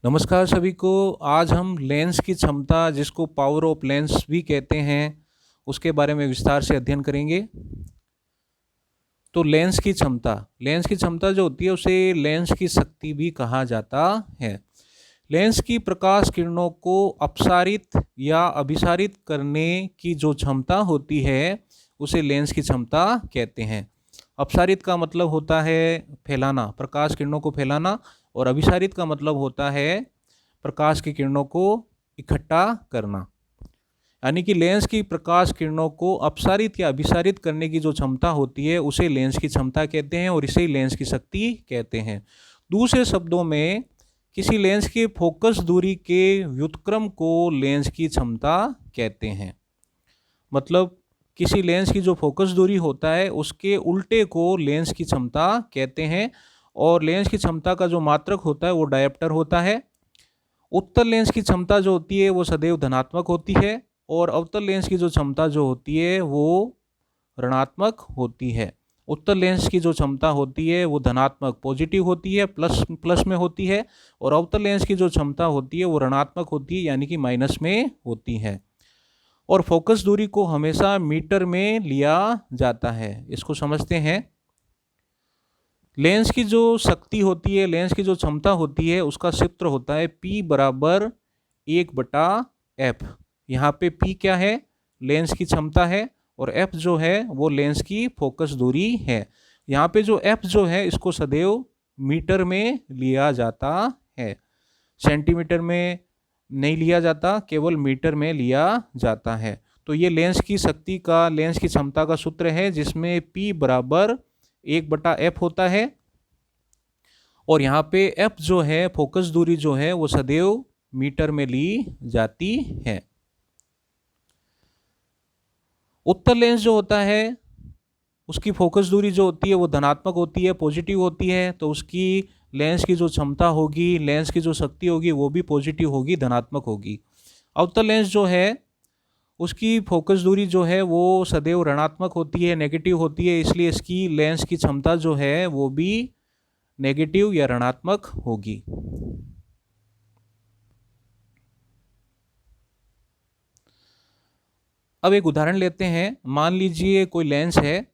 नमस्कार सभी को। आज हम लेंस की क्षमता, जिसको पावर ऑफ लेंस भी कहते हैं, उसके बारे में विस्तार से अध्ययन करेंगे। तो लेंस की क्षमता जो होती है उसे लेंस की शक्ति भी कहा जाता है। लेंस की प्रकाश किरणों को अपसारित या अभिसारित करने की जो क्षमता होती है उसे लेंस की क्षमता कहते हैं। अपसारित का मतलब होता है फैलाना, प्रकाश किरणों को फैलाना, और अभिसारित का मतलब होता है प्रकाश की किरणों को इकट्ठा करना। यानी कि लेंस की प्रकाश किरणों को अपसारित या अभिसारित करने की जो क्षमता होती है उसे लेंस की क्षमता कहते हैं और इसे लेंस की शक्ति कहते हैं। दूसरे शब्दों में किसी लेंस के फोकस दूरी के व्युत्क्रम को लेंस की क्षमता कहते हैं। मतलब किसी लेंस की जो फोकस दूरी होता है उसके उल्टे को लेंस की क्षमता कहते हैं। और लेंस की क्षमता का जो मात्रक होता है वो डायप्टर होता है। उत्तल लेंस की क्षमता जो होती है वो सदैव धनात्मक होती है और अवतल लेंस की जो क्षमता जो होती है वो ऋणात्मक होती है। उत्तल लेंस की जो क्षमता होती है वो धनात्मक पॉजिटिव होती है, प्लस में होती है, और अवतल लेंस की जो क्षमता होती है वो ऋणात्मक होती है, यानी कि माइनस में होती है। और फोकस दूरी को हमेशा मीटर में लिया जाता है। इसको समझते हैं। लेंस की जो शक्ति होती है, लेंस की जो क्षमता होती है, उसका सूत्र होता है P बराबर 1/F। यहाँ पे P क्या है? लेंस की क्षमता है, और F जो है वो लेंस की फोकस दूरी है। यहाँ पे जो F जो है इसको सदैव मीटर में लिया जाता है, सेंटीमीटर में नहीं लिया जाता, केवल मीटर में लिया जाता है। तो ये लेंस की शक्ति का, लेंस की क्षमता का सूत्र है, जिसमें P बराबर 1/F होता है। और यहाँ पे F जो है, फोकस दूरी जो है, वो सदैव मीटर में ली जाती है। उत्तल लेंस जो होता है उसकी फोकस दूरी जो होती है वो धनात्मक होती है, पॉजिटिव होती है। तो उसकी लेंस की जो क्षमता होगी, लेंस की जो शक्ति होगी, वो भी पॉजिटिव होगी, धनात्मक होगी। अवतल लेंस जो है उसकी फोकस दूरी जो है वो सदैव ऋणात्मक होती है, नेगेटिव होती है, इसलिए इसकी लेंस की क्षमता जो है वो भी नेगेटिव या ऋणात्मक होगी। अब एक उदाहरण लेते हैं। मान लीजिए कोई लेंस है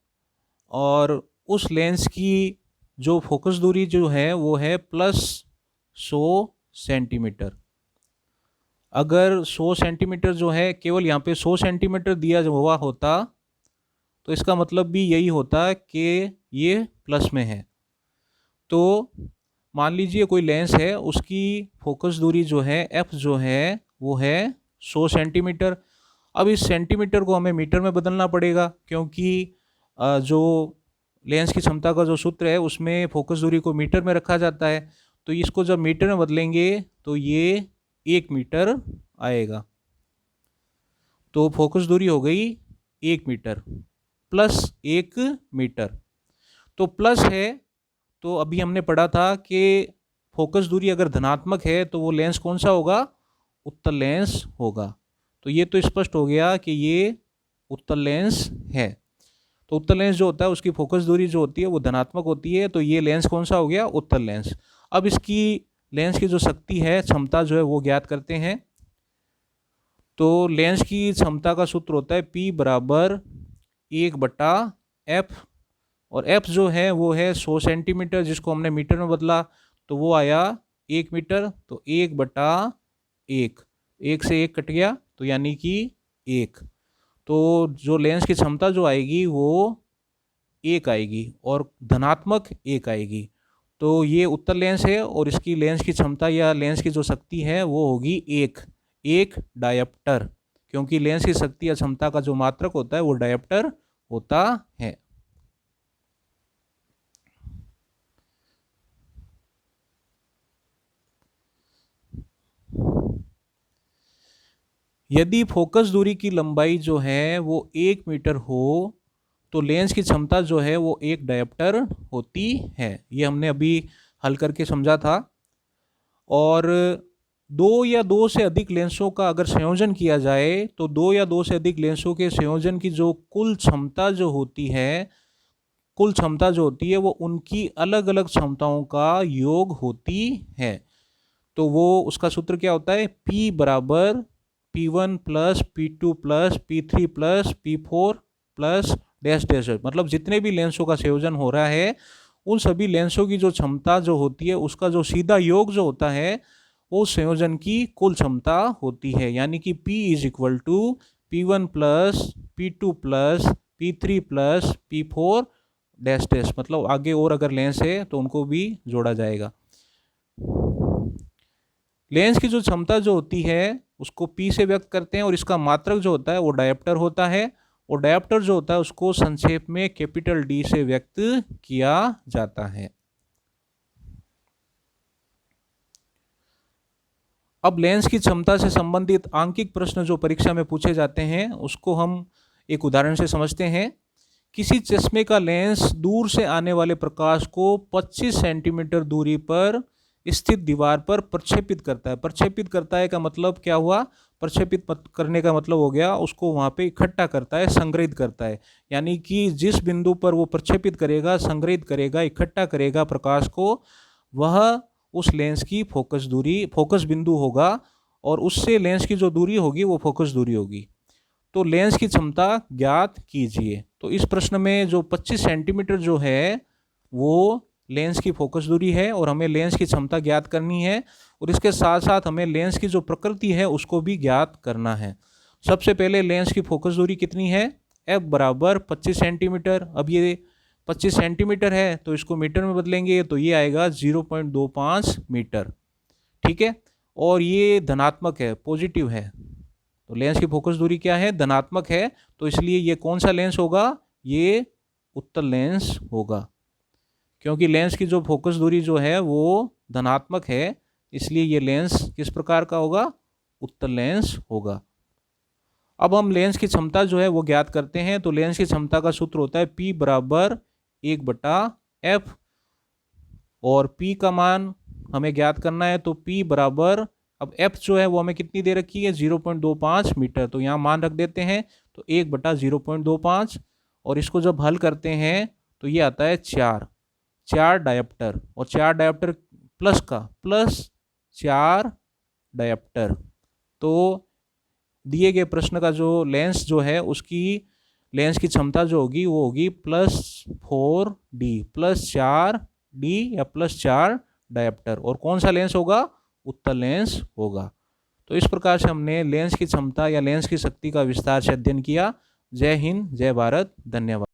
और उस लेंस की जो फोकस दूरी जो है वो है +100 सेंटीमीटर। अगर 100 सेंटीमीटर जो है, केवल यहाँ पे 100 सेंटीमीटर दिया हुआ होता तो इसका मतलब भी यही होता कि ये प्लस में है। तो मान लीजिए कोई लेंस है, उसकी फोकस दूरी जो है F जो है वो है 100 सेंटीमीटर। अब इस सेंटीमीटर को हमें मीटर में बदलना पड़ेगा, क्योंकि जो लेंस की क्षमता का जो सूत्र है उसमें फोकस दूरी को मीटर में रखा जाता है। तो इसको जब मीटर में बदलेंगे तो ये 1 मीटर आएगा। तो फोकस दूरी हो गई 1 मीटर प्लस 1 मीटर। तो प्लस है, तो अभी हमने पढ़ा था कि फोकस दूरी अगर धनात्मक है तो वो लेंस कौन सा होगा? उत्तल लेंस होगा। तो ये तो स्पष्ट हो गया कि ये उत्तल लेंस है। तो उत्तल लेंस जो होता है उसकी फोकस दूरी जो होती है वो धनात्मक होती है, तो ये लेंस कौन सा हो गया? उत्तल लेंस। अब इसकी लेंस की जो शक्ति है, क्षमता जो है वो ज्ञात करते हैं। तो लेंस की क्षमता का सूत्र होता है P बराबर 1/F, और F जो है वो है 100 सेंटीमीटर, जिसको हमने मीटर में बदला तो वो आया 1 मीटर। तो 1/1, 1 से 1 कट गया, तो यानी कि 1। तो जो लेंस की क्षमता जो आएगी वो 1 आएगी और धनात्मक 1 आएगी। तो ये उत्तल लेंस है और इसकी लेंस की क्षमता या लेंस की जो शक्ति है वो होगी 1 डायप्टर, क्योंकि लेंस की शक्ति या क्षमता का जो मात्रक होता है वो डायप्टर होता है। यदि फोकस दूरी की लंबाई जो है वो 1 मीटर हो तो लेंस की क्षमता जो है वो 1 डायप्टर होती है। ये हमने अभी हल करके समझा था। और दो या दो से अधिक लेंसों का अगर संयोजन किया जाए तो दो या दो से अधिक लेंसों के संयोजन की जो कुल क्षमता जो होती है, कुल क्षमता जो होती है वो उनकी अलग अलग क्षमताओं का योग होती है। तो वो उसका सूत्र क्या होता है, P बराबर P1 plus P2 plus P3 plus P4 plus dash dash, मतलब जितने भी लेंसों का संयोजन हो रहा है उन सभी लेंसों की जो क्षमता जो होती है उसका जो सीधा योग जो होता है वो संयोजन की कुल क्षमता होती है। यानी कि P is equal to P1 plus P2 plus P3 plus P4 dash dash, मतलब आगे और अगर लेंस है तो उनको भी जोड़ा जाएगा। लेंस की जो क्षमता जो होती है उसको P से व्यक्त करते हैं और इसका मात्रक जो होता है वो डायोप्टर होता है, और डायोप्टर जो होता है उसको संक्षेप में कैपिटल D से व्यक्त किया जाता है। अब लेंस की क्षमता से संबंधित आंकिक प्रश्न जो परीक्षा में पूछे जाते हैं उसको हम एक उदाहरण से समझते हैं। किसी चश्मे का लेंस दूर से आने वाले प्रकाश को 25 सेंटीमीटर दूरी पर स्थित दीवार पर प्रक्षेपित करता है। प्रक्षेपित करता है का मतलब क्या हुआ, प्रक्षेपित करने का मतलब हो गया उसको वहाँ पे इकट्ठा करता है, संग्रहित करता है। यानी कि जिस बिंदु पर वो प्रक्षेपित करेगा, संग्रहित करेगा, इकट्ठा करेगा प्रकाश को, वह उस लेंस की फोकस दूरी, फोकस बिंदु होगा, और उससे लेंस की जो दूरी होगी वो फोकस दूरी होगी। तो लेंस की क्षमता ज्ञात कीजिए। तो इस प्रश्न में जो 25 सेंटीमीटर जो है वो लेंस की फोकस दूरी है और हमें लेंस की क्षमता ज्ञात करनी है, और इसके साथ साथ हमें लेंस की जो प्रकृति है उसको भी ज्ञात करना है। सबसे पहले लेंस की फोकस दूरी कितनी है, F बराबर 25 सेंटीमीटर। अब ये 25 सेंटीमीटर है तो इसको मीटर में बदलेंगे तो ये आएगा 0.25 मीटर, ठीक है। और ये धनात्मक है, पॉजिटिव है, तो लेंस की फोकस दूरी क्या है, धनात्मक है, तो इसलिए ये कौन सा लेंस होगा, ये उत्तल लेंस होगा। क्योंकि लेंस की जो फोकस दूरी जो है वो धनात्मक है, इसलिए ये लेंस किस प्रकार का होगा, उत्तल लेंस होगा। अब हम लेंस की क्षमता जो है वो ज्ञात करते हैं। तो लेंस की क्षमता का सूत्र होता है P बराबर 1/F, और P का मान हमें ज्ञात करना है, तो P बराबर, अब F जो है वो हमें कितनी दे रखी है, 0.25 मीटर, तो यहाँ मान रख देते हैं, तो 1/0.25, और इसको जब हल करते हैं तो ये आता है 4 डायोप्टर, और 4 डायोप्टर प्लस का प्लस 4 डायोप्टर। तो दिए गए प्रश्न का जो लेंस जो है उसकी लेंस की क्षमता जो होगी वो होगी +4D, +4D या +4 डायोप्टर, और कौन सा लेंस होगा, उत्तल लेंस होगा। तो इस प्रकार से हमने लेंस की क्षमता या लेंस की शक्ति का विस्तार से अध्ययन किया। जय हिंद, जय भारत, धन्यवाद।